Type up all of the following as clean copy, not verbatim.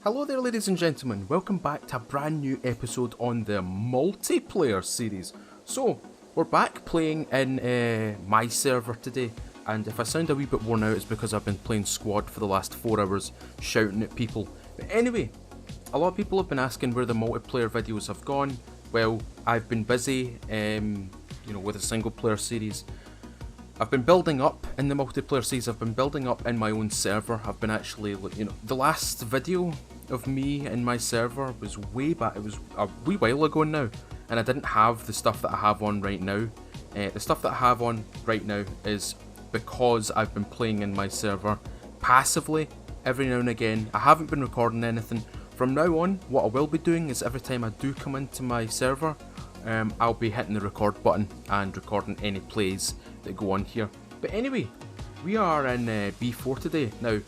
Hello there ladies and gentlemen, welcome back to a brand new episode on the multiplayer series. So, we're back playing in my server today, and if I sound a wee bit worn out it's because I've been playing squad for the last 4 hours, shouting at people. But anyway, a lot of people have been asking where the multiplayer videos have gone. Well, I've been busy, with a single player series. I've been building up in the multiplayer series, I've been building up in my own server. I've been actually, the last video of me in my server was way back, it was a wee while ago now, and I didn't have the stuff that I have on right now. The stuff that I have on right now is because I've been playing in my server passively every now and again. I haven't been recording anything. From now on, what I will be doing is every time I do come into my server, I'll be hitting the record button and recording any plays that go on here. But anyway, we are in B4 today. Now,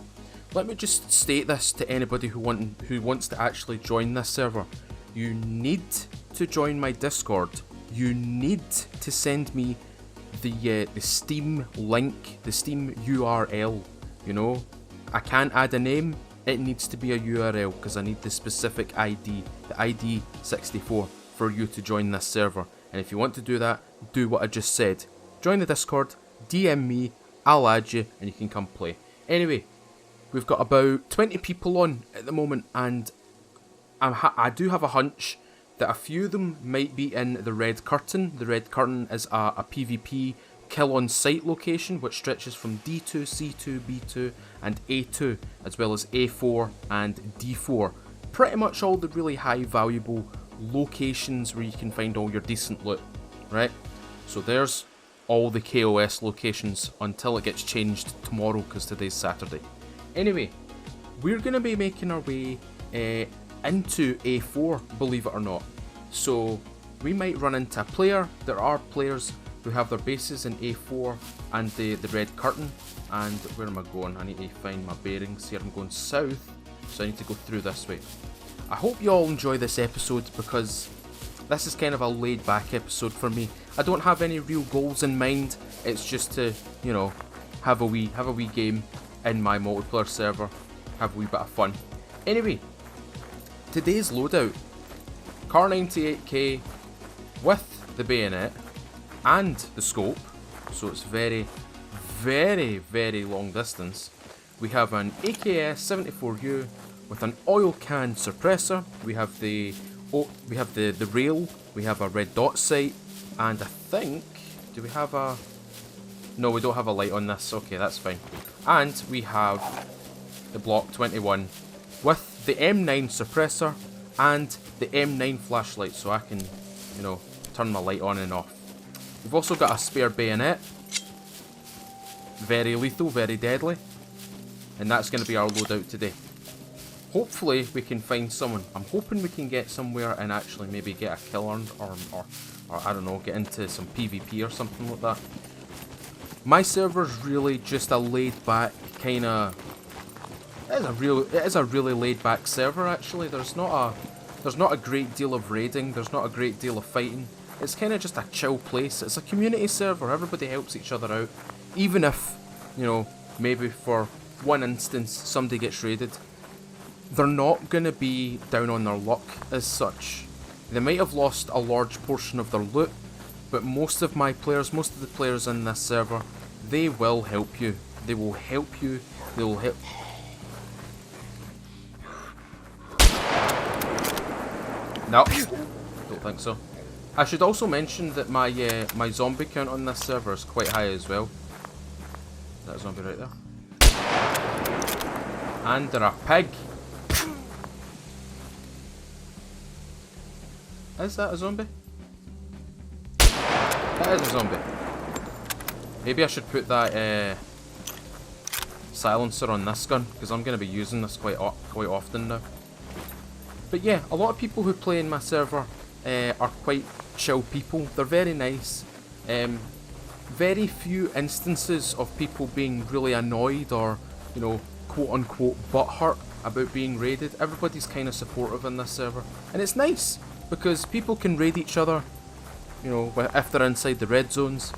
let me just state this to anybody who wants to actually join this server. You need to join my Discord. You need to send me the Steam link, the Steam URL. I can't add a name. It needs to be a URL because I need the specific ID, the ID 64, for you to join this server. And if you want to do that, do what I just said. Join the Discord, DM me, I'll add you, and you can come play. Anyway, we've got about 20 people on at the moment, and I do have a hunch that a few of them might be in the Red Curtain. The Red Curtain is a PvP kill on sight location which stretches from D2, C2, B2 and A2, as well as A4 and D4. Pretty much all the really high valuable locations where you can find all your decent loot, right? So there's all the KOS locations until it gets changed tomorrow because today's Saturday. Anyway, we're going to be making our way into A4, believe it or not. So we might run into a player. There are players who have their bases in A4 and the Red Curtain. And where am I going? I need to find my bearings here. I'm going south, so I need to go through this way. I hope you all enjoy this episode because this is kind of a laid back episode for me. I don't have any real goals in mind. It's just to, have a wee game in my multiplayer server, have a wee bit of fun. Anyway, today's loadout, Kar 98K with the bayonet and the scope, so it's very, very, very long distance. We have an AKS 74U with an oil can suppressor. We have the rail. We have a red dot sight, and I think, do we have a? No, we don't have a light on this. Okay, that's fine. And we have the Block 21 with the M9 suppressor and the M9 flashlight, so I can, turn my light on and off. We've also got a spare bayonet. Very lethal, very deadly. And that's going to be our loadout today. Hopefully we can find someone. I'm hoping we can get somewhere and actually maybe get a kill earned or I don't know, get into some PvP or something like that. My server's really just a laid back kind of. It is a really laid back server actually. There's not a great deal of raiding. There's not a great deal of fighting. It's kind of just a chill place. It's a community server. Everybody helps each other out. Even if, maybe for one instance somebody gets raided, they're not going to be down on their luck as such. They might have lost a large portion of their loot, but most of the players in this server, they will help you. They will help you. They will help. No, don't think so. I should also mention that my zombie count on this server is quite high as well. Is that a zombie right there? And they're a pig. Is that a zombie? That is a zombie. Maybe I should put that silencer on this gun because I'm going to be using this quite often now. But yeah, a lot of people who play in my server are quite chill people. They're very nice. Very few instances of people being really annoyed or, quote unquote butthurt about being raided. Everybody's kind of supportive in this server. And it's nice because people can raid each other, if they're inside the red zones.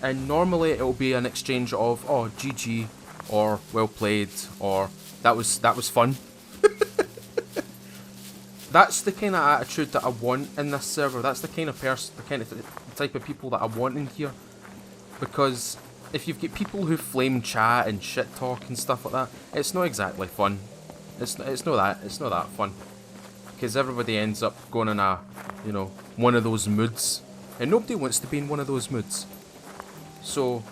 And normally it'll be an exchange of, oh, GG, or well played, or that was fun. That's the kind of attitude that I want in this server. That's the kind of the type of people that I want in here. Because if you've got people who flame chat and shit talk and stuff like that, it's not exactly fun. It's not that fun. Because everybody ends up going in a, you know, one of those moods, and nobody wants to be in one of those moods. So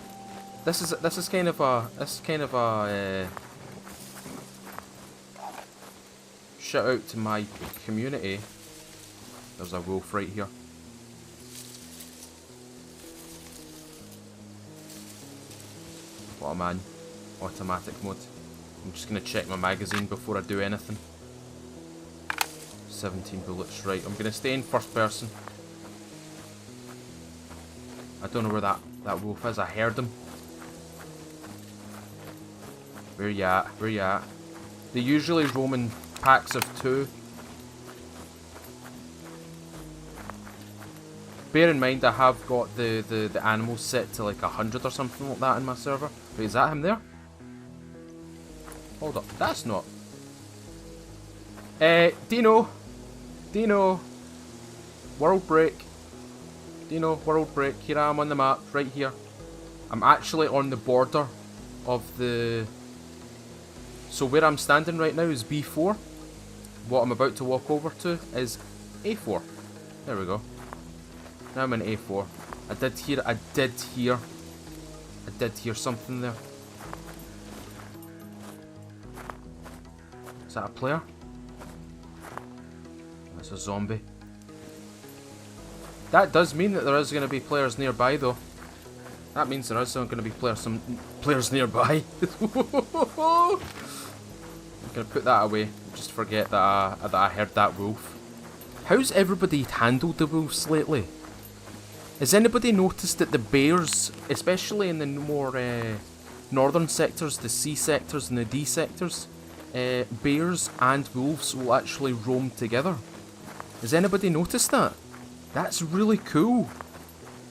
this is kind of a shout out to my community. There's a wolf right here. What a man. Automatic mode. I'm just gonna check my magazine before I do anything. 17 bullets, right. I'm gonna stay in first person. I don't know where that wolf is. I heard him. Where you at? Where you at? They usually roam in packs of 2. Bear in mind I have got the animals set to like 100 or something like that in my server. Wait, is that him there? Hold up, that's not. Dino, world break. Dino, world break. Here I am on the map, right here. I'm actually on the border of the. So where I'm standing right now is B4. What I'm about to walk over to is A4. There we go. Now I'm in A4. I did hear something there. Is that a player? That's a zombie. That does mean that there is going to be players nearby, though. That means there is going to be some players nearby. I'm going to put that away. Just forget that I heard that wolf. How's everybody handled the wolves lately? Has anybody noticed that the bears, especially in the more northern sectors, the C sectors and the D sectors, bears and wolves will actually roam together? Has anybody noticed that? That's really cool.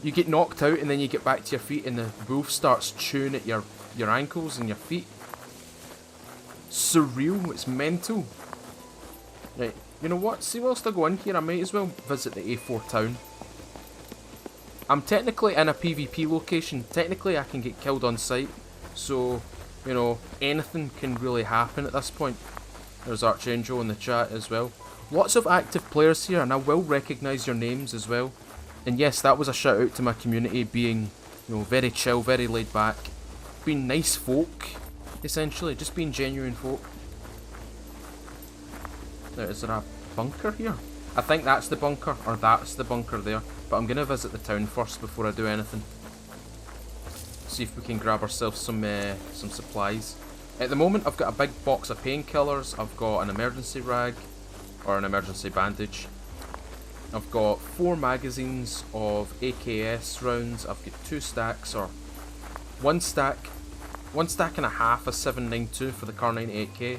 You get knocked out and then you get back to your feet and the wolf starts chewing at your ankles and your feet. Surreal, it's mental. Right, you know what? See, whilst I go in here, I might as well visit the A4 town. I'm technically in a PvP location. Technically, I can get killed on sight. So, you know, anything can really happen at this point. There's Archangel in the chat as well. Lots of active players here, and I will recognise your names as well. And yes, that was a shout out to my community being, you know, very chill, very laid back. Being nice folk, essentially. Just being genuine folk. Now, is there a bunker here? I think that's the bunker, or that's the bunker there. But I'm going to visit the town first before I do anything. See if we can grab ourselves some supplies. At the moment, I've got a big box of painkillers. I've got an emergency rag, or an emergency bandage. I've got 4 magazines of AKS rounds. I've got 2 stacks, or 1 stack and a half of 7.92 for the Car 98K.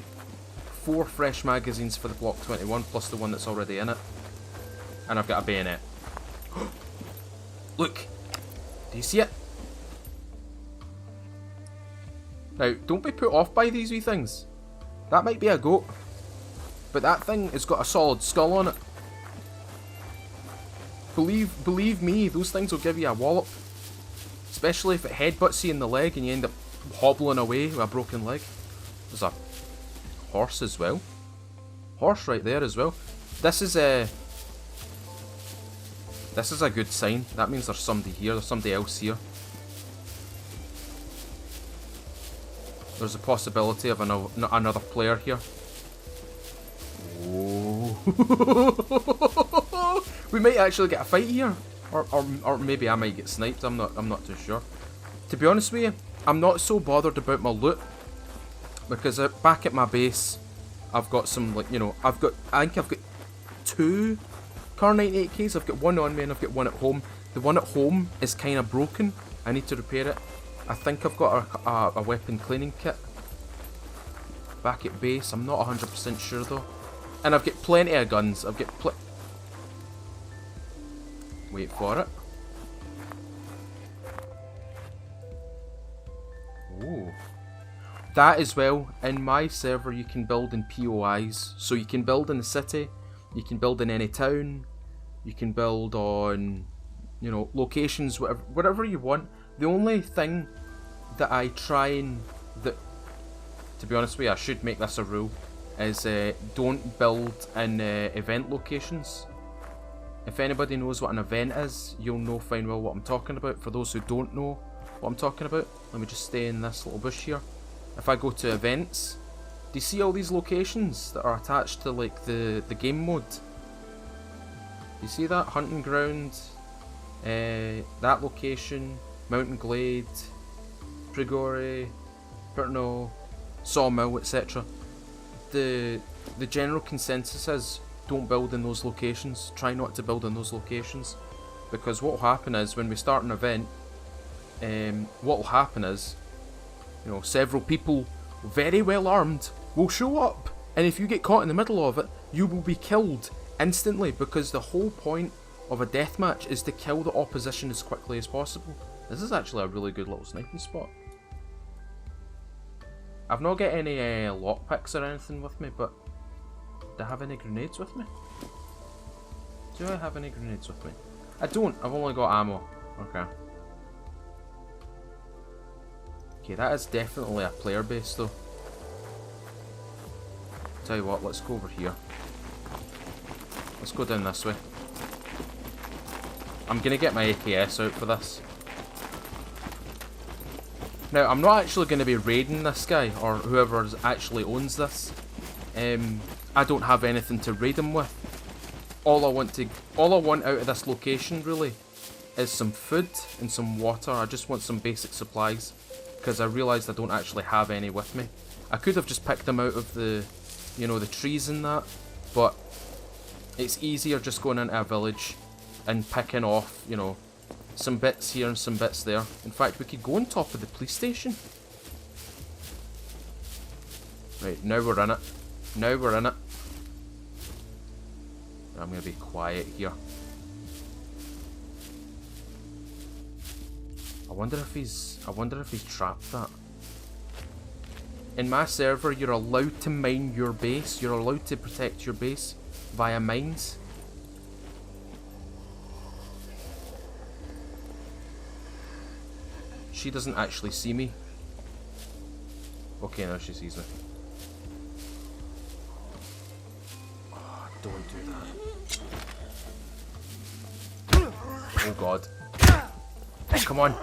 4 fresh magazines for the Block 21, plus the one that's already in it. And I've got a bayonet. Look! Do you see it? Now, don't be put off by these wee things. That might be a goat. But that thing has got a solid skull on it. Believe me, those things will give you a wallop. Especially if it headbutts you in the leg and you end up hobbling away with a broken leg. There's a horse as well. Horse right there as well. This is a good sign. That means there's somebody here. There's somebody else here. There's a possibility of another player here. Oh. We might actually get a fight here. Or maybe I might get sniped. I'm not too sure. To be honest with you, I'm not so bothered about my loot. Because back at my base, I've got some, like, you know, I think I've got 2 Car 98Ks. I've got 1 on me and I've got 1 at home. The one at home is kind of broken. I need to repair it. I think I've got a weapon cleaning kit back at base. I'm not 100% sure though. And I've got plenty of guns. I've got wait for it. Ooh. That as well, in my server you can build in POIs. So you can build in the city, You can build in any town. You can build on, you know, locations, whatever you want. The only thing that I try and, to be honest with you, I should make this a rule, is don't build in event locations. If anybody knows what an event is, you'll know fine well what I'm talking about. For those who don't know what I'm talking about, let me just stay in this little bush here. If I go to events, do you see all these locations that are attached to like the game mode? You see that? Hunting ground, that location, Mountain Glade, Prigore, Pertno, Sawmill, etc. The general consensus is don't build in those locations. Try not to build in those locations, because what will happen is when we start an event, what will happen is, you know, several people very well armed will show up, and if you get caught in the middle of it, you will be killed instantly, because the whole point of a deathmatch is to kill the opposition as quickly as possible. This is actually a really good little sniping spot. I've not got any lockpicks or anything with me, but do I have any grenades with me? Do I have any grenades with me? I don't, I've only got ammo. Okay. Okay, that is definitely a player base though. Tell you what, let's go over here. Let's go down this way. I'm gonna get my AKS out for this. Now, I'm not actually going to be raiding this guy, or whoever actually owns this. I don't have anything to raid him with. All I want out of this location, really, is some food and some water. I just want some basic supplies, because I realised I don't actually have any with me. I could have just picked them out of the, you know, the trees and that, but it's easier just going into a village and picking off, you know, some bits here and some bits there. In fact, we could go on top of the police station. Right, now we're in it. Now we're in it. I'm going to be quiet here. I wonder if he's trapped that. In my server, you're allowed to mine your base. You're allowed to protect your base via mines. She doesn't actually see me. Okay, now she sees me. Oh, don't do that. Oh god. Oh, come on.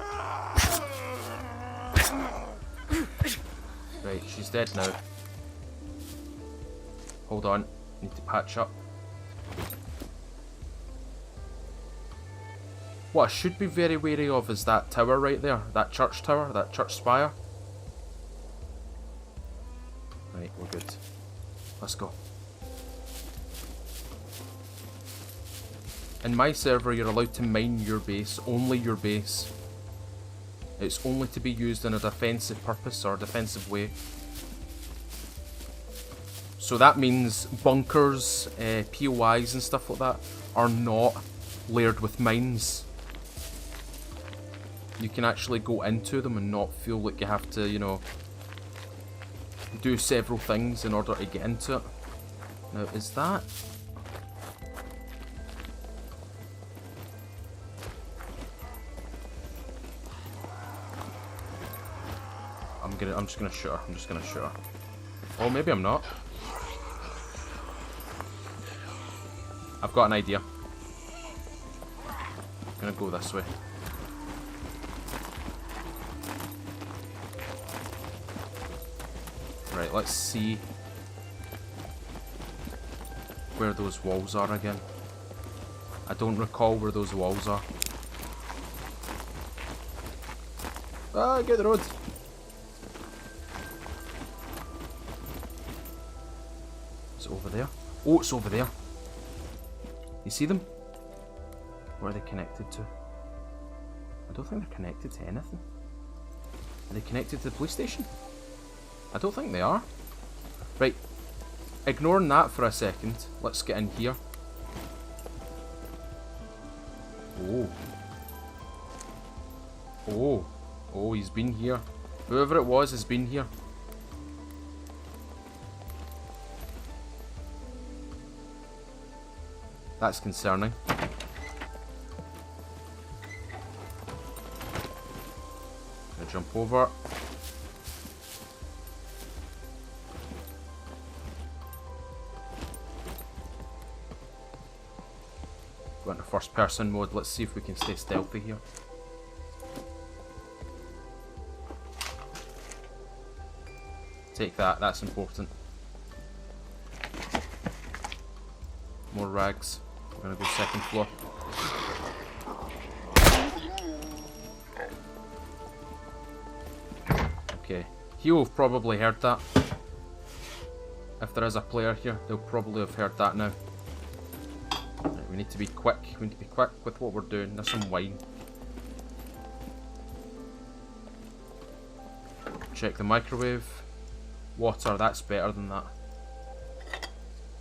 Right, she's dead now. Hold on. Need to patch up. What I should be very wary of is that tower right there. That church tower, that church spire. Right, we're good. Let's go. In my server, you're allowed to mine your base. Only your base. It's only to be used in a defensive purpose or defensive way. So that means bunkers, POIs and stuff like that are not layered with mines. You can actually go into them and not feel like you have to, you know, do several things in order to get into it. Now, is that... I'm just gonna shoot her. I'm just gonna shoot her. Oh, maybe I'm not. I've got an idea. I'm gonna go this way. Right, let's see where those walls are again. I don't recall where those walls are. Ah, get the road! Is it over there? Oh, it's over there. You see them? Where are they connected to? I don't think they're connected to anything. Are they connected to the police station? I don't think they are. Right. Ignoring that for a second, let's get in here. Oh. Oh. Oh, he's been here. Whoever it was has been here. That's concerning. Gonna jump over. Go into first person mode. Let's see if we can stay stealthy here. Take that, that's important. More rags. We're gonna go second floor. Okay. He'll have probably heard that. If there is a player here, they'll probably have heard that now. Right, we need to be quick. We need to be quick with what we're doing. There's some wine. Check the microwave. Water, that's better than that.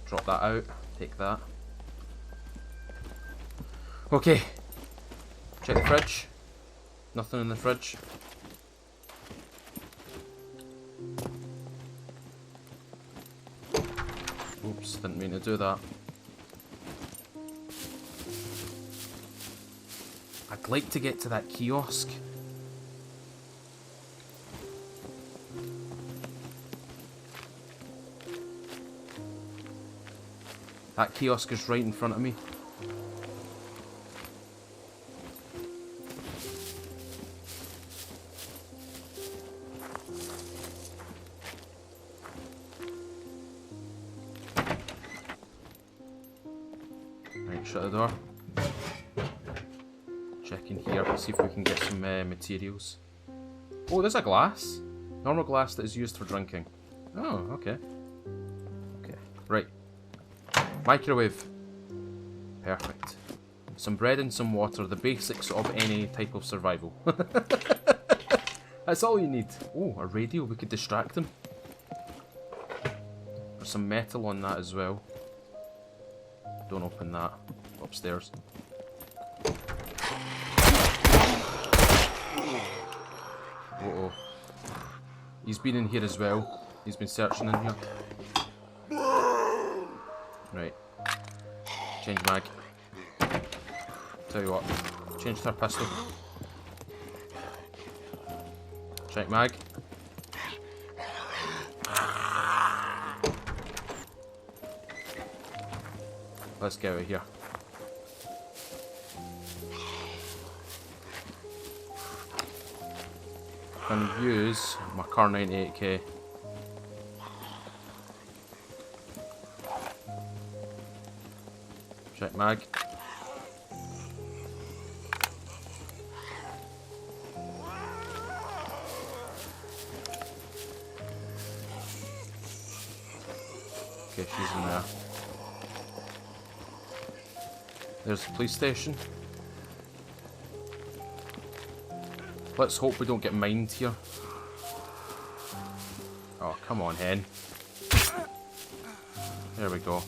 Drop that out. Take that. Okay. Check the fridge. Nothing in the fridge. Oops, didn't mean to do that. I'd like to get to that kiosk. That kiosk is right in front of me. Right, shut the door. Check in here, see if we can get some materials. Oh, there's a glass. Normal glass that is used for drinking. Oh, okay. Okay, right. Microwave. Perfect. Some bread and some water, the basics of any type of survival. That's all you need. Oh, a radio, we could distract them. There's some metal on that as well. Don't open that. Upstairs. Uh-oh. He's been in here as well. He's been searching in here. Right. Change mag. Tell you what. Change to our pistol. Check mag. Let's get out of here. Can use my Car 98K. Check mag. Okay, she's in there. There's the police station. Let's hope we don't get mined here. Oh, come on, hen. There we go.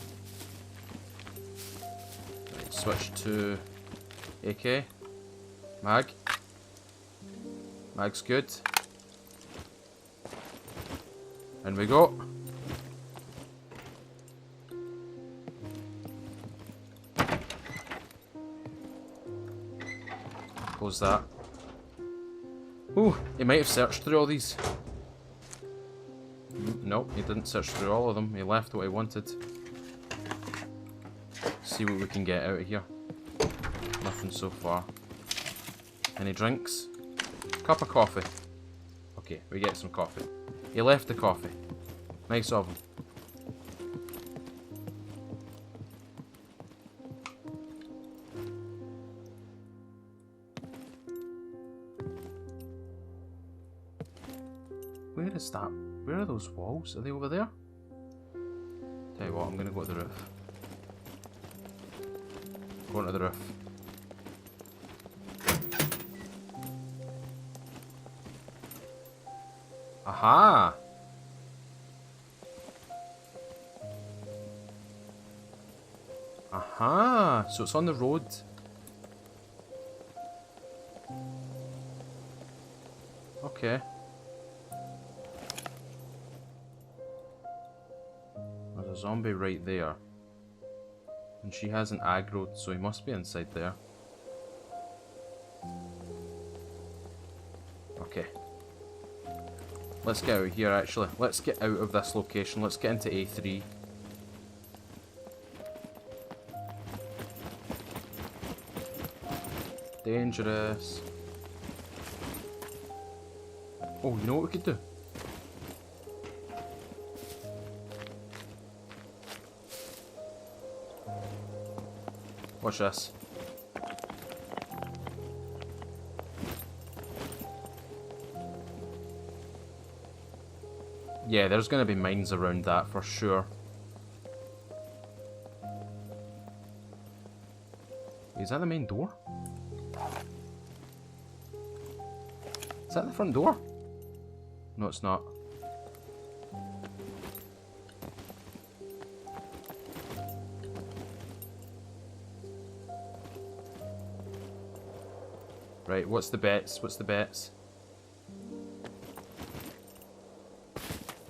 Right, switch to AK. Mag. Mag's good. In we go. Close that. Ooh, he might have searched through all these. Nope, he didn't search through all of them. He left what he wanted. See what we can get out of here. Nothing so far. Any drinks? Cup of coffee. Okay, we get some coffee. He left the coffee. Nice of him. Where is that? Where are those walls? Are they over there? Tell you what, I'm gonna go to the roof. Going to the roof. Aha! Aha! So it's on the road. Okay. There's a zombie right there. And she hasn't aggroed, so he must be inside there. Okay. Let's get out of here, actually. Let's get out of this location. Let's get into A3. Dangerous. Oh, you know what we could do? Watch this. Yeah, there's going to be mines around that for sure. Is that the main door? Is that the front door? No, it's not. Right, what's the bets? What's the bets?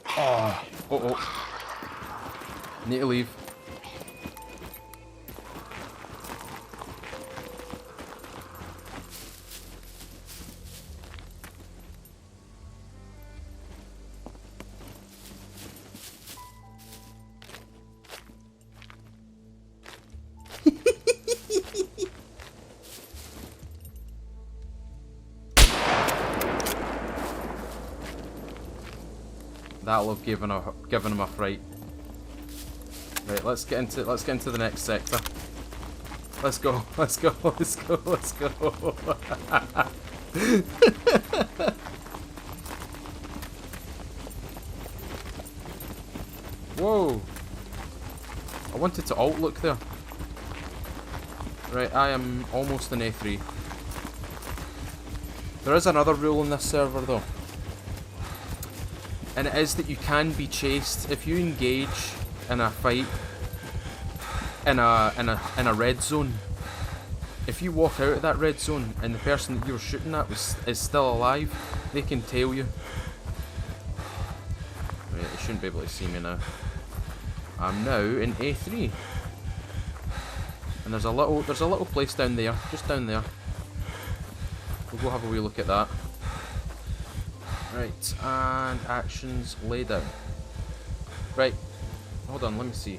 Oh, oh. Need to leave. That'll have given him a fright. Right, let's get into the next sector. Let's go, let's go, let's go, let's go. Whoa! I wanted to alt look there. Right, I am almost in A3. There is another rule in this server though. And it is that you can be chased if you engage in a fight in a red zone. If you walk out of that red zone and the person that you were shooting at is still alive, they can tail you. Right, they shouldn't be able to see me now. I'm now in A3, and there's a little place down there, just down there. We'll go have a wee look at that. Right, and actions lay down. Right, hold on, let me see.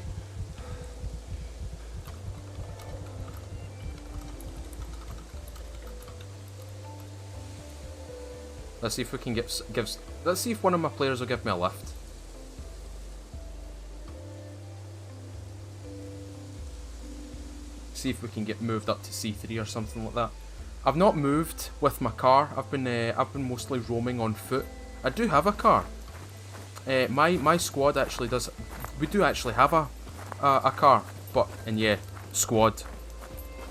Let's see if we can let's see if one of my players will give me a lift. See if we can get moved up to C3 or something like that. I've not moved with my car. I've been mostly roaming on foot. I do have a car. My squad actually does. We do actually have a car, and yeah, squad.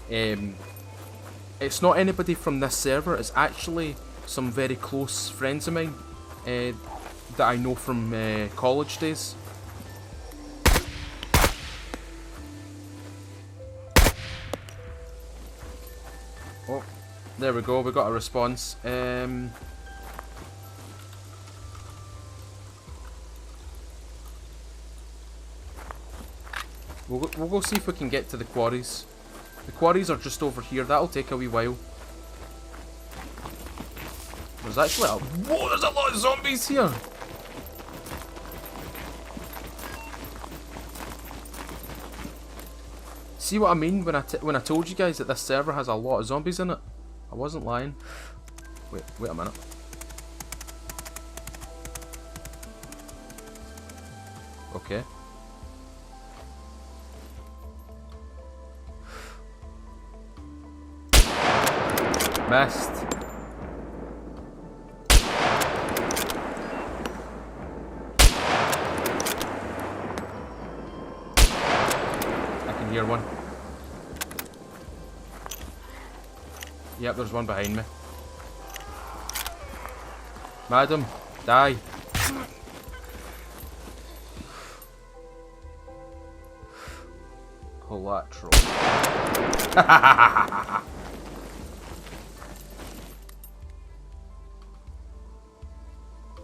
It's not anybody from this server. It's actually some very close friends of mine that I know from college days. Oh, there we go. We got a response. We'll go see if we can get to the quarries. The quarries are just over here. That'll take a wee while. There's actually whoa! There's a lot of zombies here. See what I mean when I told you guys that this server has a lot of zombies in it? I wasn't lying. Wait a minute. Okay. Missed. I can hear one. Yep, there's one behind me. Madam, die. Collateral.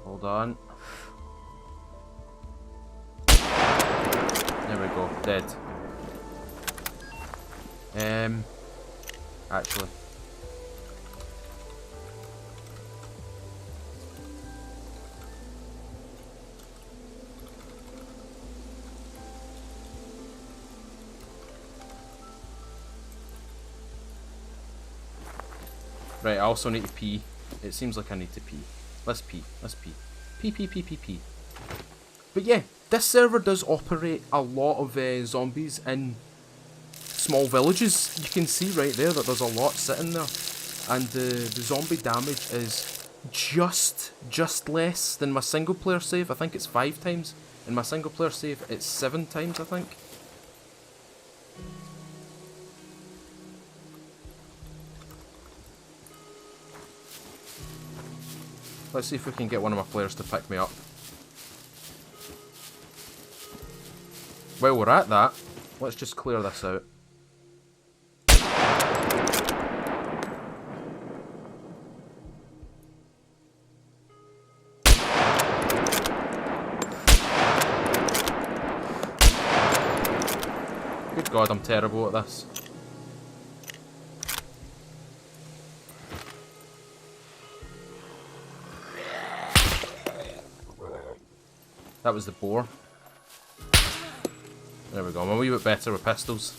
Hold on. There we go, dead. Actually. Right, I also need to pee. It seems like I need to pee. Let's pee. Let's pee. Pee, pee, pee, pee, pee. But yeah, this server does operate a lot of zombies in small villages. You can see right there that there's a lot sitting there. And the zombie damage is just less than my single player save. I think it's 5 times. In my single player save, it's 7 times, I think. Let's see if we can get one of my players to pick me up. While we're at that, let's just clear this out. Good God, I'm terrible at this. That was the boar. There we go, I'm a wee bit better with pistols.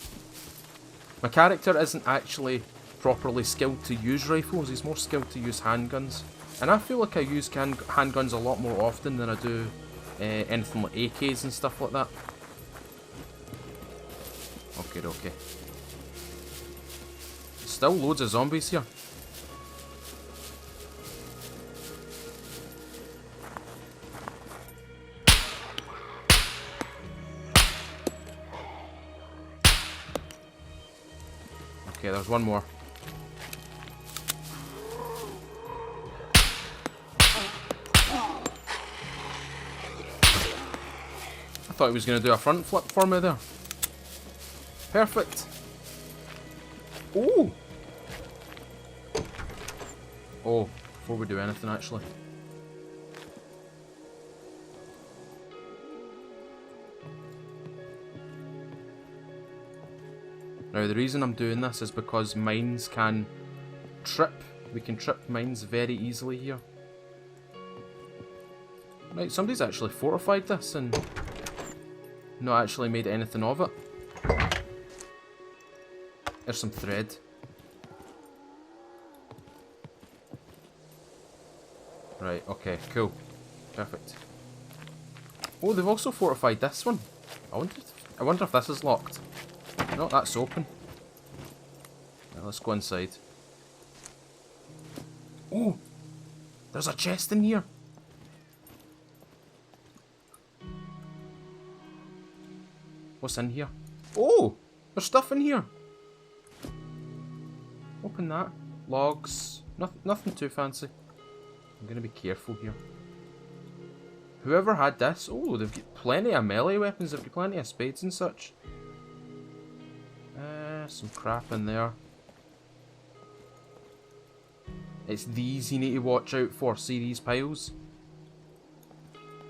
My character isn't actually properly skilled to use rifles, he's more skilled to use handguns. And I feel like I use handguns a lot more often than I do anything like AKs and stuff like that. Okay. Still loads of zombies here. Okay, there's one more. I thought he was going to do a front flip for me there. Perfect. Ooh. Oh, before we do anything actually. Now the reason I'm doing this is because mines can trip. We can trip mines very easily here. Right, somebody's actually fortified this and not actually made anything of it. There's some thread. Right, okay, cool. Perfect. Oh, they've also fortified this one. I wonder if this is locked. No, that's open. Right, let's go inside. Oh! There's a chest in here! What's in here? Oh! There's stuff in here! Open that. Logs. Nothing too fancy. I'm gonna be careful here. Whoever had this... Oh, they've got plenty of melee weapons. They've got plenty of spades and such. Some crap in there. It's these you need to watch out for. See these piles?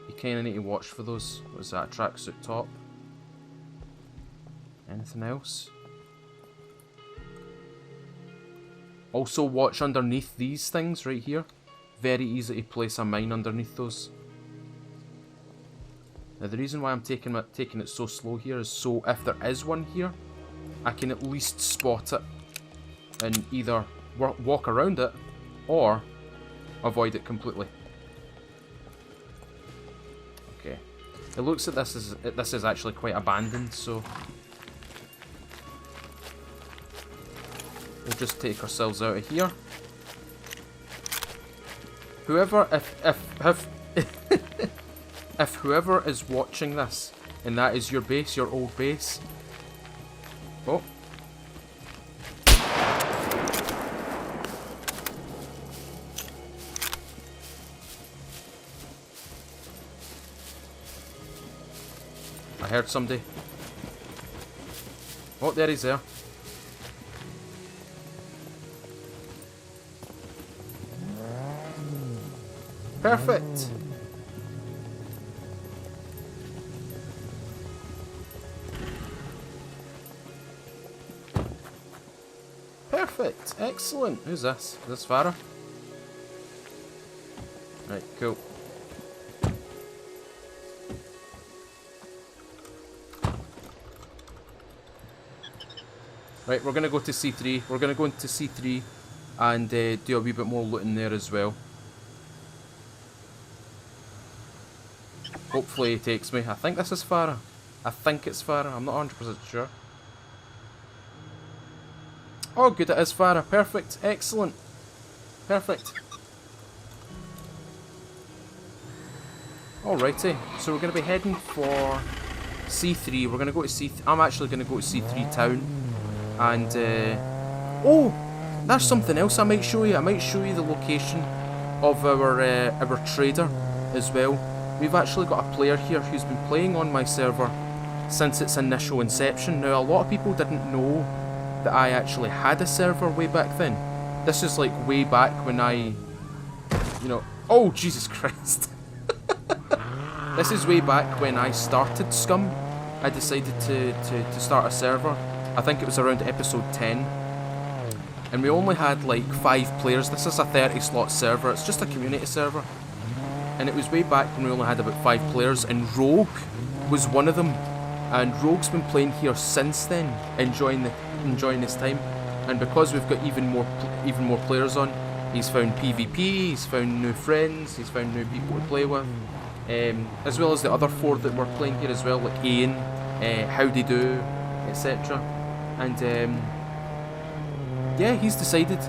You kinda need to watch for those. What's that? Tracksuit top. Anything else? Also watch underneath these things right here. Very easy to place a mine underneath those. Now the reason why I'm taking it so slow here is so if there is one here, I can at least spot it and either walk around it or avoid it completely. Okay, it looks like this is actually quite abandoned, so we'll just take ourselves out of here. Whoever, if whoever is watching this and that is your base, your old base. Oh. I heard somebody. Oh, there he's there. Perfect. Perfect. Excellent. Who's this? Is this Farrah? Right, cool. Right, we're going to go to C3. We're going to go into C3 and do a wee bit more looting there as well. Hopefully he takes me. I think this is Farrah. I think it's Farrah. I'm not 100% sure. Oh, good, it is Farrah. Perfect. Excellent. Perfect. Alrighty. So we're going to be heading for C3. We're going to go to C3. I'm actually going to go to C3 town. And, oh! There's something else I might show you. I might show you the location of our trader as well. We've actually got a player here who's been playing on my server since its initial inception. Now, a lot of people didn't know that I actually had a server way back then. This is like way back when I, you know... Oh, Jesus Christ. This is way back when I started SCUM. I decided to start a server. I think it was around episode 10. And we only had like 5 players. This is a 30 slot server. It's just a community server. And it was way back when we only had about 5 players, and Rogue was one of them. And Rogue's been playing here since then, enjoying his time. And because we've got even more players on, he's found PvP, he's found new friends, he's found new people to play with, as well as the other 4 that were playing here as well, like Ian, Howdy Do, etc. And yeah, he's decided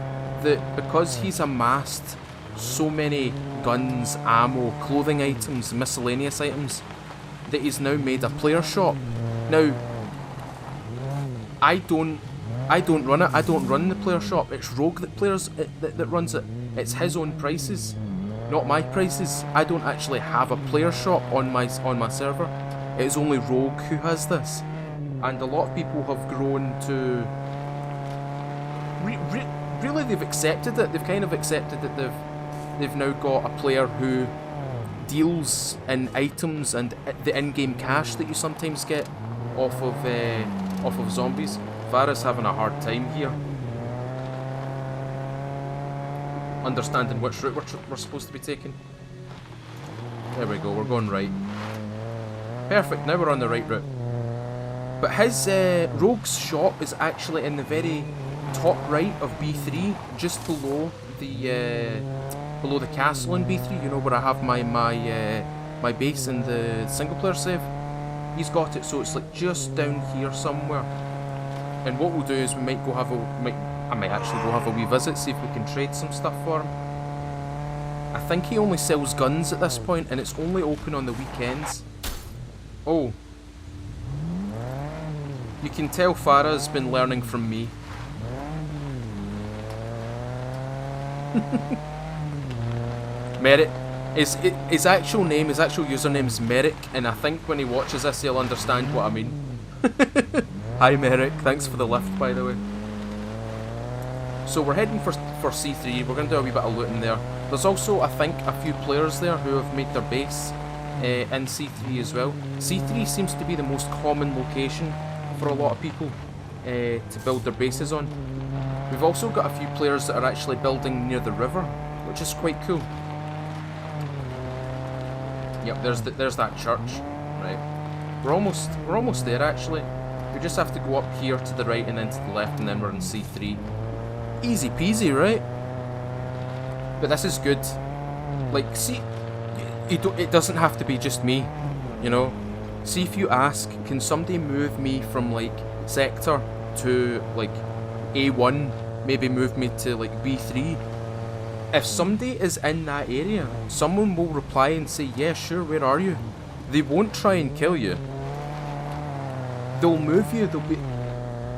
that because he's amassed so many guns, ammo, clothing items, miscellaneous items, that he's now made a player shop. Now, I don't run it. I don't run the player shop. It's Rogue that runs it. It's his own prices, not my prices. I don't actually have a player shop on my server. It is only Rogue who has this, and a lot of people have grown to. Really, they've accepted it. They've kind of accepted that they've now got a player who deals in items and the in-game cash that you sometimes get off of zombies. Farrah's having a hard time here, understanding which route we're supposed to be taking. There we go. We're going right. Perfect. Now we're on the right route. But his Rogue's shop is actually in the very top right of B3, just below the castle in B3. You know, where I have my base in the single player save. He's got it, so it's like just down here somewhere. And what we'll do is we might go have I might actually go have a wee visit, see if we can trade some stuff for him. I think he only sells guns at this point, and it's only open on the weekends. Oh. You can tell Farrah's been learning from me. Merrick. His actual username is Merrick, and I think when he watches this he'll understand what I mean. Hi Merrick, thanks for the lift by the way. So we're heading for C3, we're going to do a wee bit of looting there. There's also, I think, a few players there who have made their base in C3 as well. C3 seems to be the most common location for a lot of people to build their bases on. We've also got a few players that are actually building near the river, which is quite cool. Yep, there's that church. Right, we're almost there actually. We just have to go up here to the right and then to the left, and then we're in C3. Easy peasy, right? But this is good. Like, see, it doesn't have to be just me, you know. See, if you ask, can somebody move me from like sector to like A1, maybe move me to like B3? If somebody is in that area, someone will reply and say, yeah, sure, where are you? They won't try and kill you. They'll move you,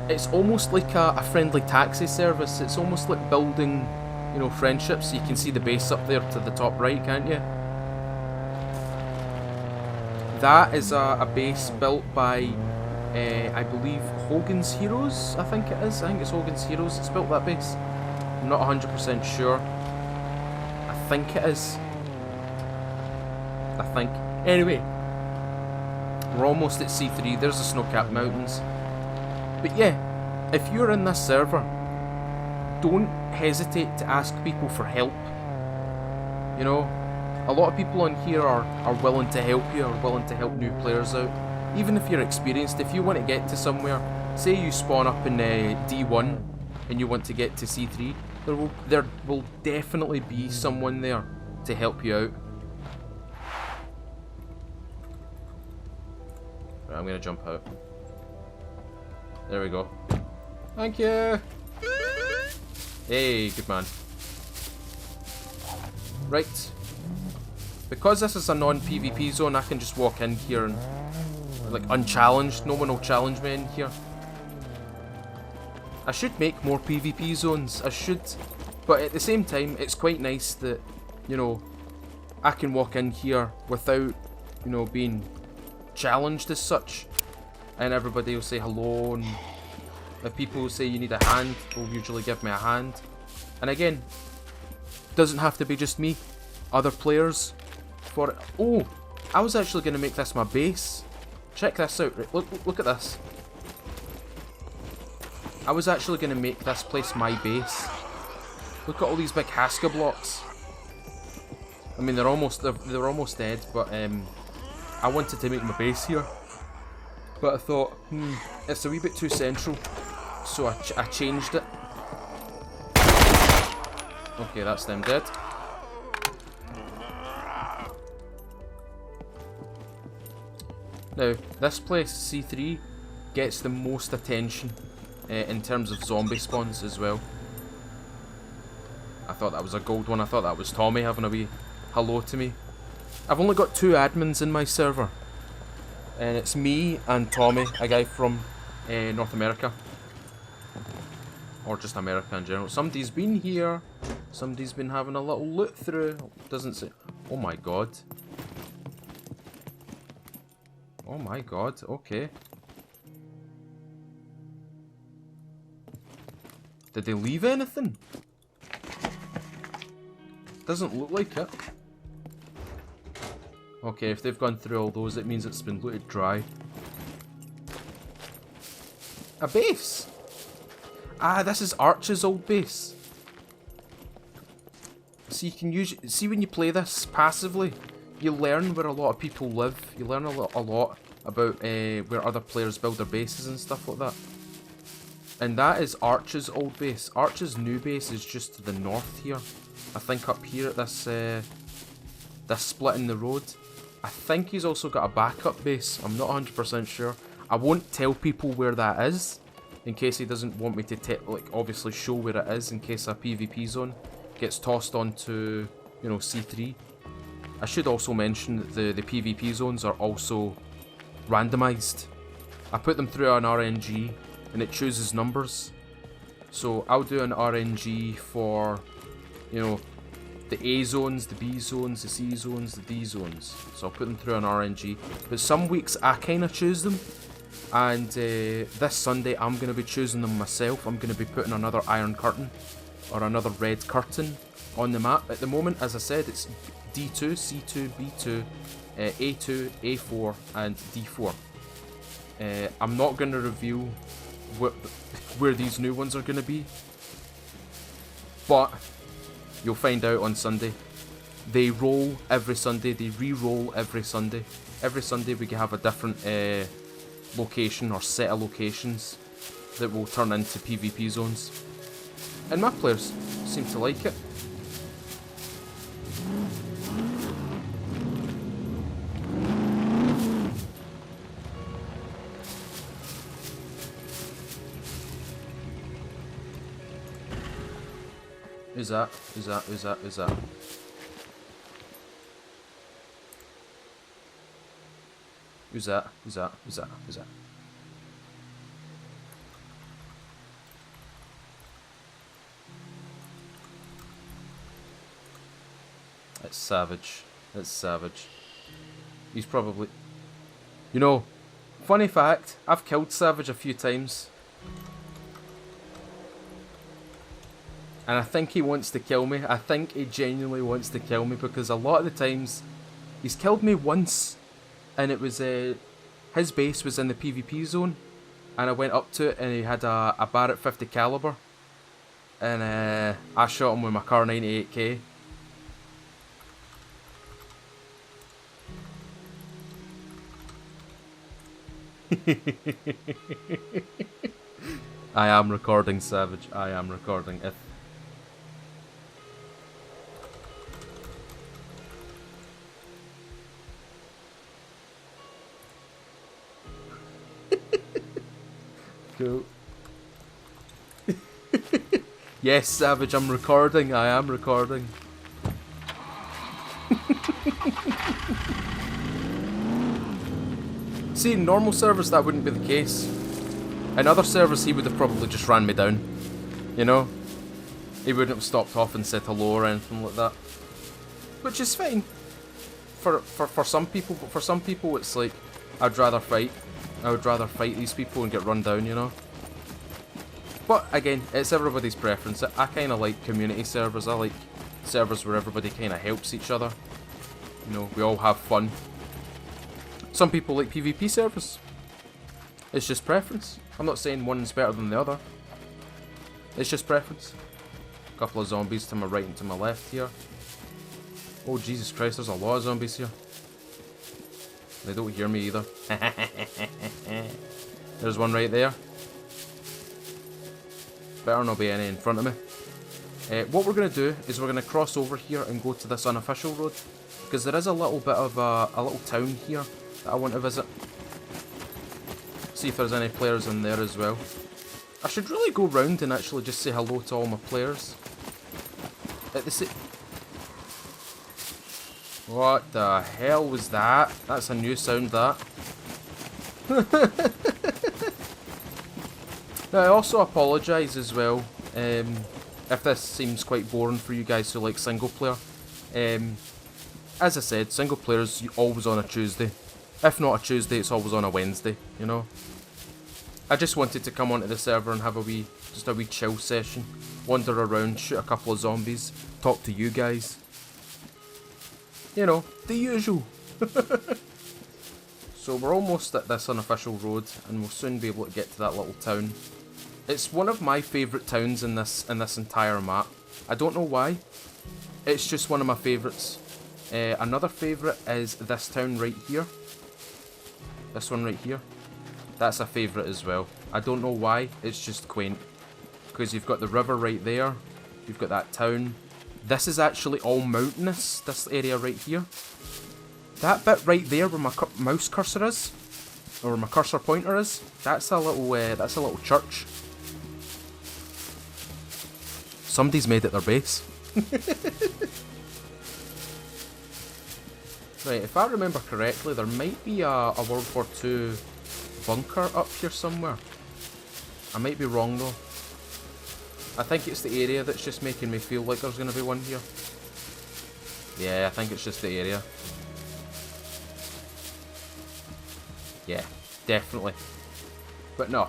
it's almost like a friendly taxi service. It's almost like building, you know, friendships. You can see the base up there to the top right, can't you? That is a base built by, I believe, Hogan's Heroes, I think it is. I think it's Hogan's Heroes that's built that base. I'm not 100% sure. I think it is. I think. Anyway, we're almost at C3. There's the snow-capped mountains. But yeah, if you're in this server don't hesitate to ask people for help. You know, a lot of people on here are willing to help you, are willing to help new players out. Even if you're experienced, if you want to get to somewhere, say you spawn up in D1 and you want to get to C3, there will definitely be someone there to help you out. Right, I'm going to jump out. There we go. Thank you! Hey, good man. Right. Because this is a non-PvP zone, I can just walk in here and, like, unchallenged. No one will challenge me in here. I should make more PvP zones. I should. But at the same time, it's quite nice that, you know, I can walk in here without, you know, being challenged as such. And everybody will say hello, and if people say you need a hand, they'll usually give me a hand. And again, doesn't have to be just me. Other players for it. Oh, I was actually going to make this my base. Check this out. Right, look at this. I was actually going to make this place my base. Look at all these big Haska blocks. I mean, they're almost dead, but I wanted to make my base here. But I thought, it's a wee bit too central, so I changed it. Okay, that's them dead. Now, this place, C3, gets the most attention in terms of zombie spawns as well. I thought that was a gold one. I thought that was Tommy having a wee hello to me. I've only got 2 admins in my server. And it's me and Tommy, a guy from North America. Or just America in general. Somebody's been here. Somebody's been having a little look through. Doesn't say. Oh my god. Oh my god, okay. Did they leave anything? Doesn't look like it. Okay, if they've gone through all those, it means it's been looted dry. A base! Ah, this is Arch's old base. So you can use... See, when you play this passively, you learn where a lot of people live. You learn a lot about where other players build their bases and stuff like that. And that is Arch's old base. Arch's new base is just to the north here. I think up here at this split in the road. I think he's also got a backup base. I'm not 100% sure. I won't tell people where that is, in case he doesn't want me to obviously show where it is, in case a PvP zone gets tossed onto, you know, C3. I should also mention that the PvP zones are also randomized. I put them through an RNG and it chooses numbers. So I'll do an RNG for, you know, the A zones, the B zones, the C zones, the D zones. So I'll put them through an RNG. But some weeks I kind of choose them. And this Sunday I'm going to be choosing them myself. I'm going to be putting another iron curtain or another red curtain on the map. At the moment, as I said, it's D2, C2, B2, A2, A4 and D4. I'm not going to reveal where these new ones are going to be. But you'll find out on Sunday. They roll every Sunday. They re-roll every Sunday. Every Sunday we can have a different location or set of locations that will turn into PvP zones. And my players seem to like it. Who's that? Who's that? Who's that? Who's that? Who's that? Who's that? Who's that? Who's that? That's savage. That's savage. He's probably... You know, funny fact, I've killed Savage a few times. And I think he wants to kill me. I think he genuinely wants to kill me because a lot of the times he's killed me once, and it was his base was in the PvP zone, and I went up to it and he had a Barrett 50 caliber, and I shot him with my Car 98K. I am recording, Savage. I am recording. If cool. Yes, Savage, I'm recording. I am recording. See, in normal servers that wouldn't be the case. In other servers he would have probably just ran me down. You know? He wouldn't have stopped off and said hello or anything like that. Which is fine. For some people, but for some people it's like, I'd rather fight. I would rather fight these people and get run down, you know? But again, it's everybody's preference. I kind of like community servers. I like servers where everybody kind of helps each other. You know, we all have fun. Some people like PvP servers. It's just preference. I'm not saying one's better than the other. It's just preference. A couple of zombies to my right and to my left here. Oh Jesus Christ, there's a lot of zombies here. They don't hear me either. There's one right there. Better not be any in front of me. What we're going to do is we're going to cross over here and go to this unofficial road. Because there is a little bit of a little town here that I want to visit. See if there's any players in there as well. I should really go round and actually just say hello to all my players. At the What the hell was that? That's a new sound, that. Now, I also apologise as well if this seems quite boring for you guys who like single player. As I said, single player is always on a Tuesday. If not a Tuesday, it's always on a Wednesday, you know. I just wanted to come onto the server and have just a wee chill session. Wander around, shoot a couple of zombies, talk to you guys. You know, the usual. So we're almost at this unofficial road and we'll soon be able to get to that little town. It's one of my favourite towns in this entire map. I don't know why. It's just one of my favourites. Another favourite is this town right here. This one right here. That's a favourite as well. I don't know why, it's just quaint. Because you've got the river right there. You've got that town. This is actually all mountainous, this area right here. That bit right there where my mouse cursor is, or where my cursor pointer is, that's a little church. Somebody's made it their base. Right, if I remember correctly, there might be a World War II bunker up here somewhere. I might be wrong though. I think it's the area that's just making me feel like there's going to be one here. Yeah, I think it's just the area. Yeah, definitely. But no.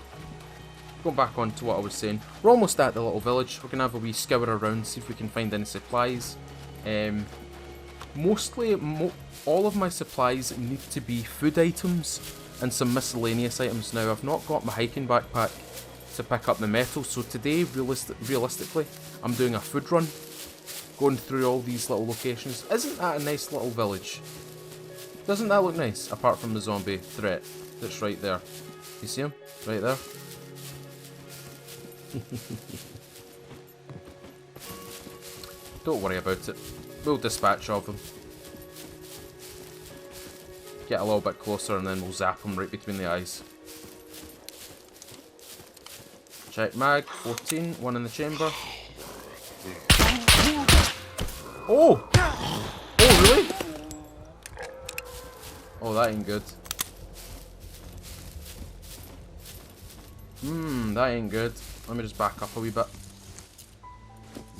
Going back on to what I was saying. We're almost at the little village. We're going to have a wee scour around, see if we can find any supplies. Mostly, all of my supplies need to be food items and some miscellaneous items. Now, I've not got my hiking backpack to pick up the metal, so today, realistically, I'm doing a food run. Going through all these little locations. Isn't that a nice little village? Doesn't that look nice, apart from the zombie threat that's right there? You see him? Right there? Don't worry about it. We'll dispatch of them. Get a little bit closer and then we'll zap them right between the eyes. Check mag, 14, one in the chamber. Oh! Oh, really? Oh, that ain't good. That ain't good. Let me just back up a wee bit.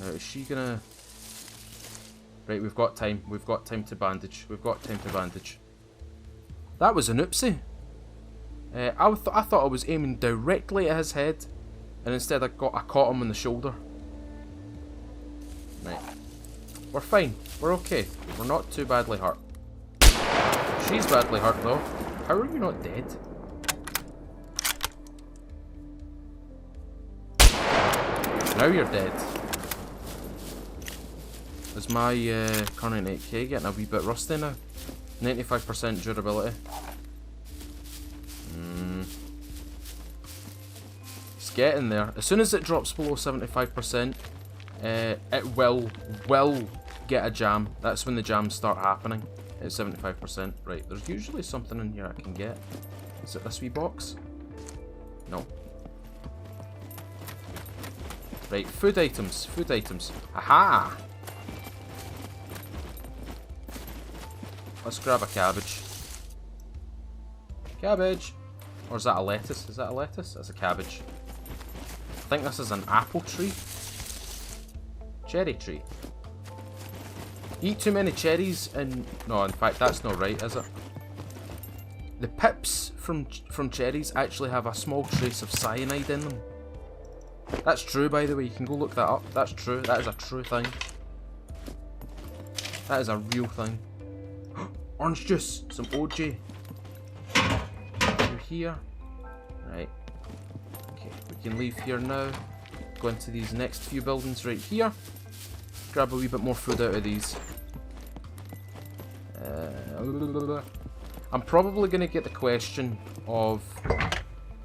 Now, is she gonna... Right, we've got time. We've got time to bandage. We've got time to bandage. That was an oopsie. I thought I was aiming directly at his head, and instead I caught him on the shoulder. Right. We're fine. We're okay. We're not too badly hurt. She's badly hurt though. How are you not dead? Now you're dead. Is my current 8k getting a wee bit rusty now? 95% durability. It's getting there. As soon as it drops below 75%, it will get a jam. That's when the jams start happening. At 75%. Right, there's usually something in here I can get. Is it this wee box? No. Right, food items. Food items. Aha! Let's grab a cabbage. Cabbage! Or is that a lettuce? Is that a lettuce? That's a cabbage. I think this is an apple tree. Cherry tree. Eat too many cherries and... No, in fact, that's not right, is it? The pips from cherries actually have a small trace of cyanide in them. That's true, by the way. You can go look that up. That's true. That is a true thing. That is a real thing. Orange juice. Some OJ. Through here. Right. Okay, we can leave here now. Go into these next few buildings right here. Grab a wee bit more food out of these. I'm probably going to get the question of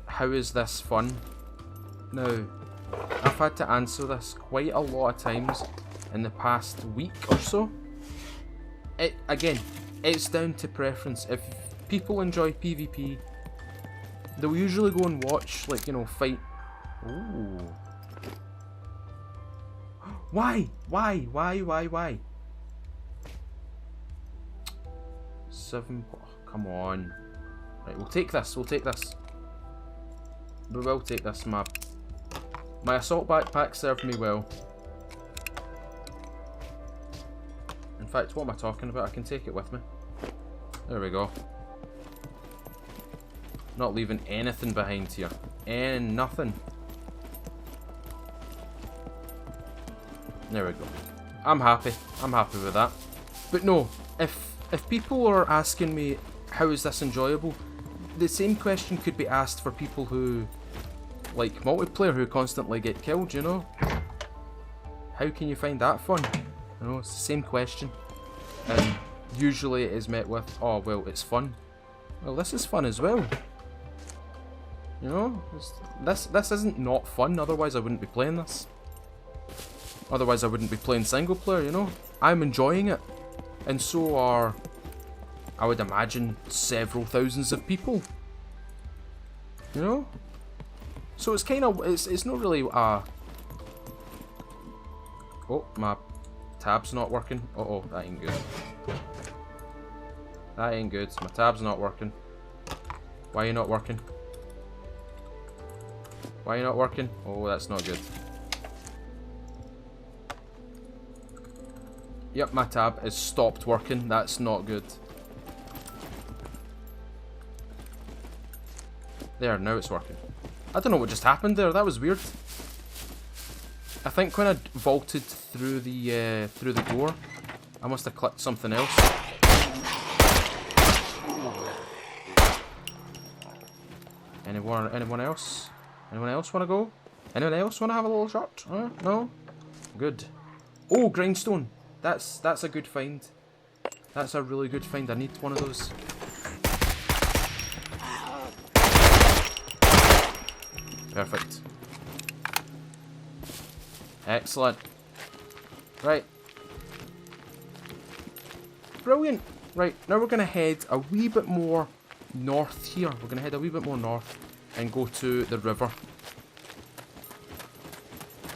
how is this fun? Now, I've had to answer this quite a lot of times in the past week or so. Again, it's down to preference. If people enjoy PvP, they'll usually go and watch, like, you know, fight. Ooh. Why? 7. Oh, come on. Right, we'll take this. We will take this map. My assault backpack served me well. In fact, what am I talking about? I can take it with me. There we go. Not leaving anything behind here. Nothing. There we go. I'm happy. I'm happy with that. But no, if people are asking me how is this enjoyable, the same question could be asked for people who like multiplayer, who constantly get killed, you know? How can you find that fun? You know, it's the same question. And usually it is met with, oh well, it's fun. Well, this is fun as well. You know? This isn't not fun, otherwise I wouldn't be playing this. Otherwise I wouldn't be playing single player, you know? I'm enjoying it. And so are, I would imagine, several thousands of people. You know? So it's kind of, it's not really a... Oh, my tab's not working. Uh-oh, that ain't good. That ain't good. My tab's not working. Why are you not working? Why are you not working? Oh, that's not good. Yep, my tab has stopped working. That's not good. There, now it's working. I don't know what just happened there. That was weird. I think when I vaulted through the door, I must have clicked something else. Anyone else? Anyone else want to go? Anyone else want to have a little shot? No? Good. Oh, grindstone. That's a good find. That's a really good find. I need one of those. Perfect. Excellent. Right. Brilliant. Right, now we're going to head a wee bit more north here. We're going to head a wee bit more north and go to the river.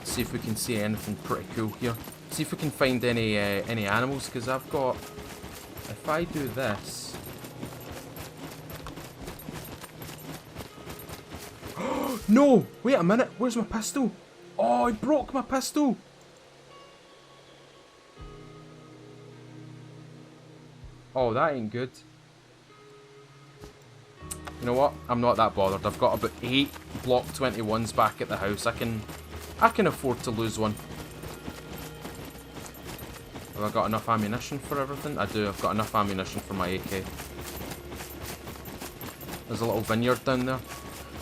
See if we can see anything pretty cool here. See if we can find any animals, because I've got... If I do this... No! Wait a minute, where's my pistol? Oh, I broke my pistol! Oh, that ain't good. You know what? I'm not that bothered. I've got about 8 Block 21s back at the house. I can afford to lose one. Have I got enough ammunition for everything? I do. I've got enough ammunition for my AK. There's a little vineyard down there.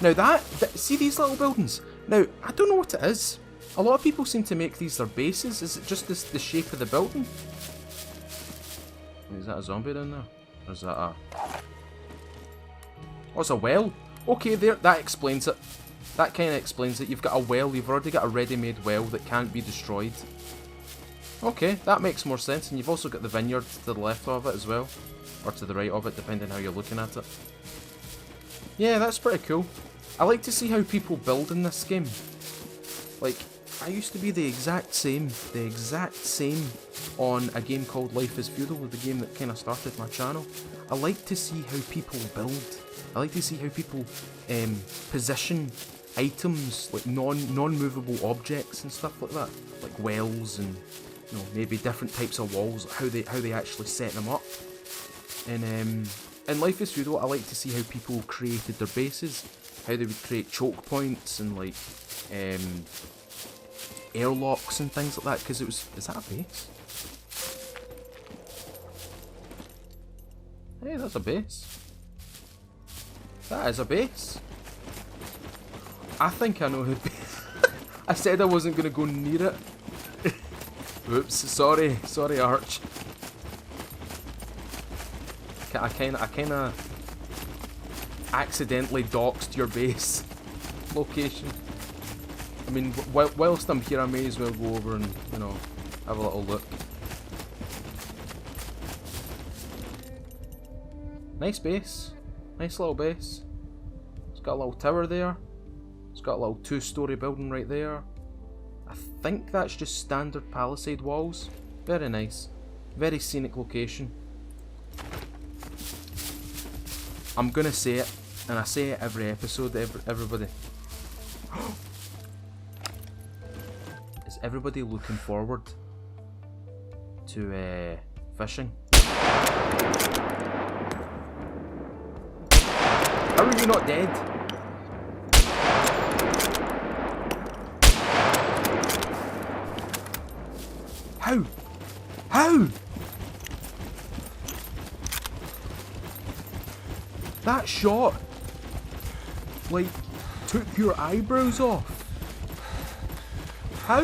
Now see these little buildings? Now, I don't know what it is. A lot of people seem to make these their bases. Is it just the shape of the building? Is that a zombie down there? Or is that a... Oh, it's a well. Okay, there. That explains it. That kind of explains it. You've got a well. You've already got a ready-made well that can't be destroyed. Okay, that makes more sense. And you've also got the vineyard to the left of it as well. Or to the right of it, depending how you're looking at it. Yeah, that's pretty cool. I like to see how people build in this game. Like, I used to be the exact same on a game called Life is Feudal, the game that kind of started my channel. I like to see how people build. I like to see how people position items, like non-movable objects and stuff like that, like wells and, you know, maybe different types of walls, how they actually set them up. And in Life is Feudal, I like to see how people created their bases, how they would create choke points and like airlocks and things like that. Because it was, is that a base? Hey, that's a base. That is a base. I think I know who. I said I wasn't going to go near it. Oops, sorry, Arch. I kind of accidentally doxed your base location. I mean, whilst I'm here, I may as well go over and, you know, have a little look. Nice base. Nice little base. It's got a little tower there. It's got a little 2-story building right there. I think that's just standard palisade walls. Very nice. Very scenic location. I'm gonna say it, and I say it every episode, everybody. Is everybody looking forward to fishing? How are you not dead? How? How? That shot, like, took your eyebrows off. How?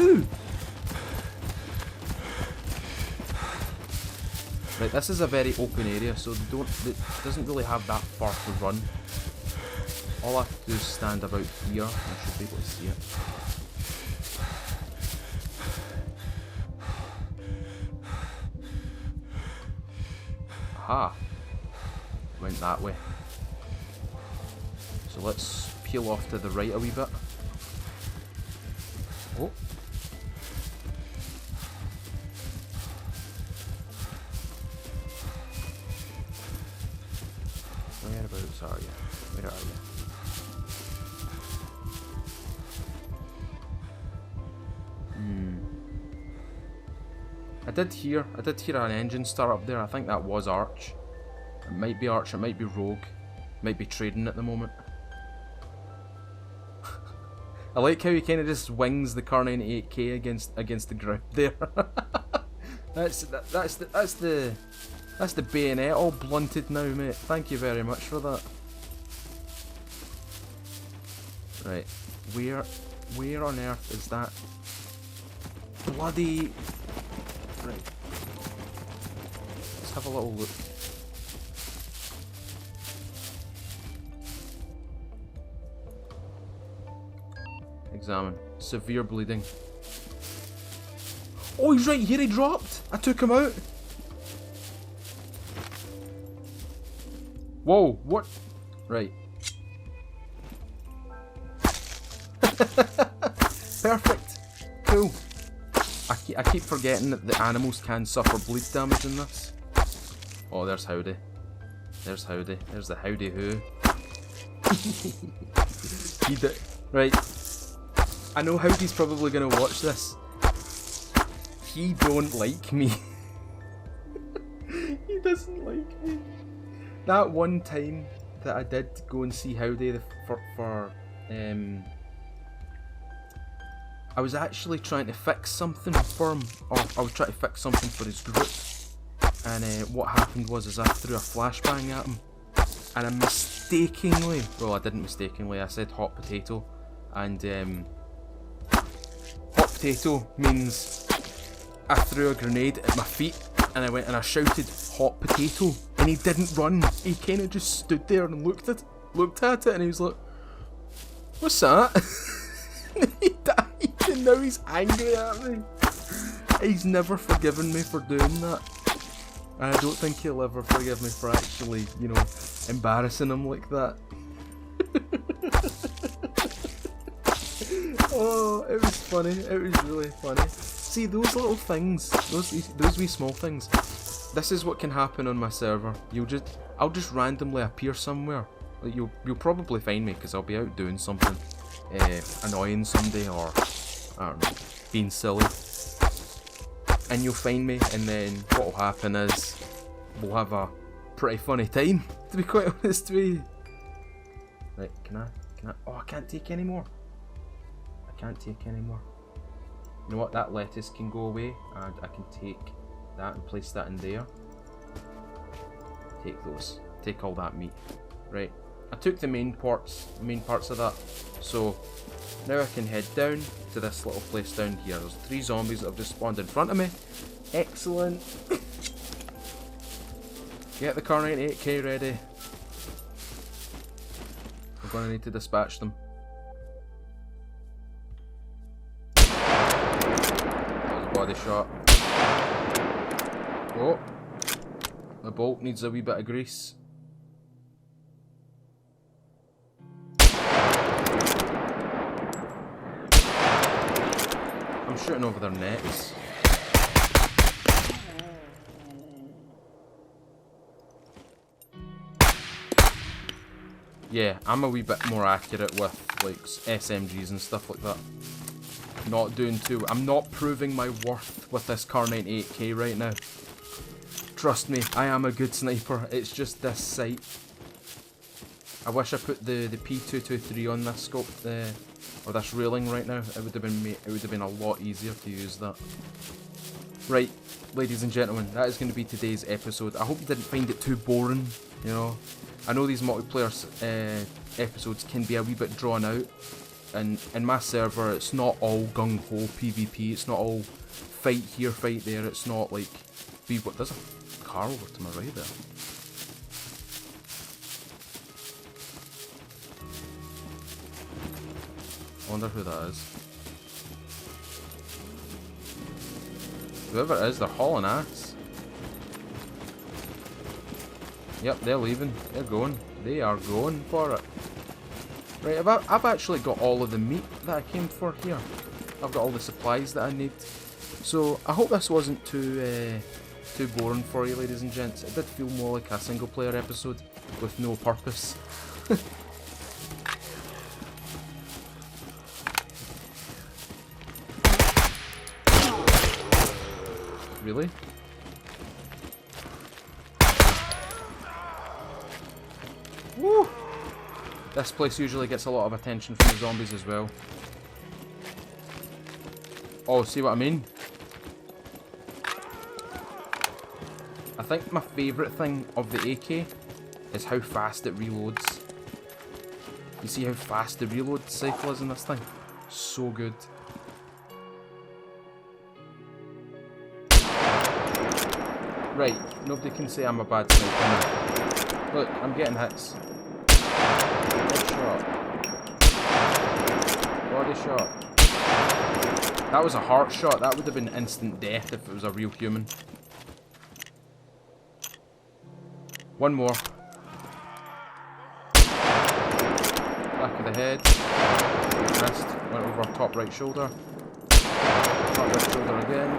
Right, this is a very open area, so it doesn't really have that far to run. All I have to do is stand about here, and I should be able to see it. Aha! Went that way. So let's peel off to the right a wee bit. Oh. Whereabouts are you? Where are you? I did hear an engine start up there. I think that was Arch. It might be Arch, it might be Rogue. It might be trading at the moment. I like how he kind of just wings the Car 98K against the ground there. That's the bayonet all blunted now, mate. Thank you very much for that. Right, where on earth is that bloody... Right, let's have a little look. Examine. Severe bleeding. Oh, he's right here, he dropped! I took him out! Whoa, what? Right. Perfect. Cool. I keep forgetting that the animals can suffer bleed damage in this. Oh, there's Howdy. There's Howdy. There's the Howdy Who. He did. Right. I know Howdy's probably going to watch this. He don't like me. He doesn't like me. That one time that I did go and see Howdy for I was actually trying to fix something for him, or I was trying to fix something for his group, and what happened was I threw a flashbang at him, and I mistakenly, well I didn't mistakenly, I said hot potato, and hot potato means I threw a grenade at my feet and I went and I shouted hot potato and he didn't run. He kind of just stood there and looked at it and he was like, what's that? And he died and now he's angry at me. He's never forgiven me for doing that. And I don't think he'll ever forgive me for actually, you know, embarrassing him like that. Oh, it was funny. It was really funny. See, those little things, those wee small things, this is what can happen on my server. I'll just randomly appear somewhere. Like you'll probably find me because I'll be out doing something annoying somebody or, I don't know, being silly. And you'll find me, and then what'll happen is we'll have a pretty funny time, to be quite honest with you. Right, can I? Oh, I can't take any more. I can't take any more. You know what? That lettuce can go away, and I can take that and place that in there. Take those. Take all that meat. Right. I took the main parts of that. So now I can head down to this little place down here. There's 3 zombies that have just spawned in front of me. Excellent. Get the Car 98K ready. We're going to need to dispatch them. That was a body shot. Oh, the bolt needs a wee bit of grease. I'm shooting over their necks. Yeah, I'm a wee bit more accurate with like SMGs and stuff like that. I'm not proving my worth with this Car 98K right now. Trust me, I am a good sniper. It's just this sight. I wish I put the P223 on this scope or this railing right now. It would have been a lot easier to use that. Right, ladies and gentlemen, that is going to be today's episode. I hope you didn't find it too boring. You know, I know these multiplayer episodes can be a wee bit drawn out, and in my server, it's not all gung ho PvP. It's not all fight here, fight there. It's not like there's a car over to my right there. I wonder who that is. Whoever it is, they're hauling ass. Yep, they're leaving. They're going. They are going for it. Right, I've actually got all of the meat that I came for here. I've got all the supplies that I need. So I hope this wasn't too boring for you, ladies and gents. It did feel more like a single player episode with no purpose. Really? Woo! This place usually gets a lot of attention from the zombies as well. Oh, see what I mean? I think my favourite thing of the AK is how fast it reloads. You see how fast the reload cycle is in this thing? So good. Right, nobody can say I'm a bad sniper. Look, I'm getting hits. Headshot. Body shot. That was a heart shot. That would have been instant death if it was a real human. One more. Back of the head. Missed. Went over top right shoulder. Top right shoulder again.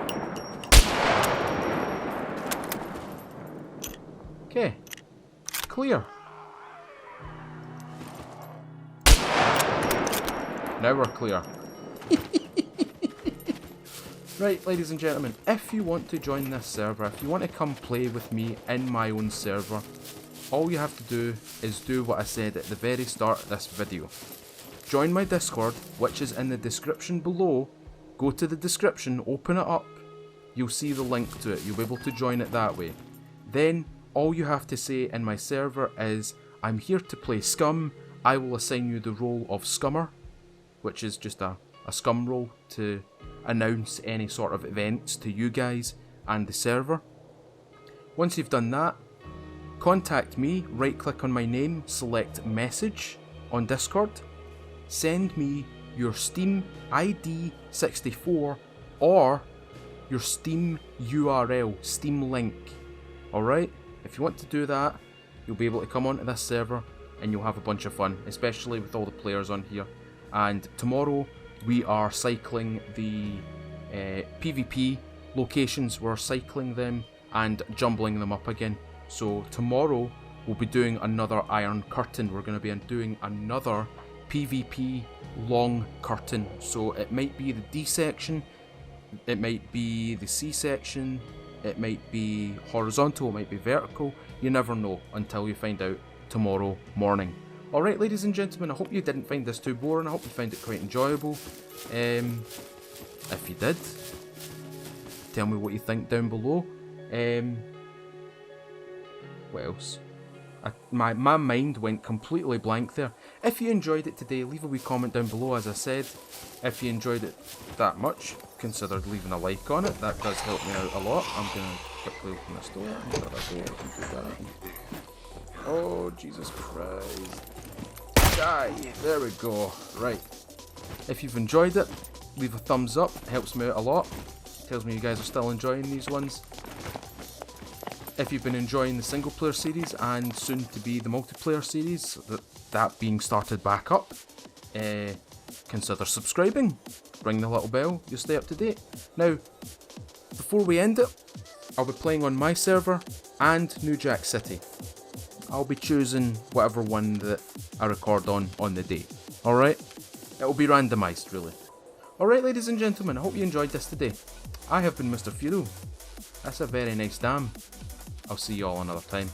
Okay. Clear. Now we're clear. Right, ladies and gentlemen, if you want to join this server, if you want to come play with me in my own server, all you have to do is do what I said at the very start of this video. Join my Discord, which is in the description below. Go to the description, open it up, you'll see the link to it, you'll be able to join it that way. Then, all you have to say in my server is, I'm here to play SCUM, I will assign you the role of Scummer, which is just a SCUM role to announce any sort of events to you guys and the server. Once you've done that, contact me, right click on my name, select message on Discord, send me your Steam ID 64 or your Steam URL, Steam link. Alright, if you want to do that, you'll be able to come onto this server and you'll have a bunch of fun, especially with all the players on here. And tomorrow we are cycling the PvP locations, we're cycling them and jumbling them up again. So tomorrow we'll be doing another Iron Curtain, we're going to be doing another PvP long curtain. So it might be the D section, it might be the C section, it might be horizontal, it might be vertical, you never know until you find out tomorrow morning. Alright ladies and gentlemen, I hope you didn't find this too boring, I hope you found it quite enjoyable. If you did, tell me what you think down below. What else? My mind went completely blank there. If you enjoyed it today, leave a wee comment down below. As I said, if you enjoyed it that much, consider leaving a like on it. That does help me out a lot. I'm going to quickly open this door and shut that door and do that. Oh, Jesus Christ. Die! There we go. Right. If you've enjoyed it, leave a thumbs up. It helps me out a lot. Tells me you guys are still enjoying these ones. If you've been enjoying the single player series and soon to be the multiplayer series, that being started back up, consider subscribing, ring the little bell, you'll stay up to date. Now, before we end it, I'll be playing on my server and New Jack City. I'll be choosing whatever one that I record on the day, alright? It'll be randomised, really. Alright ladies and gentlemen, I hope you enjoyed this today. I have been Mr. Feudal. That's a very nice dam. I'll see you all another time.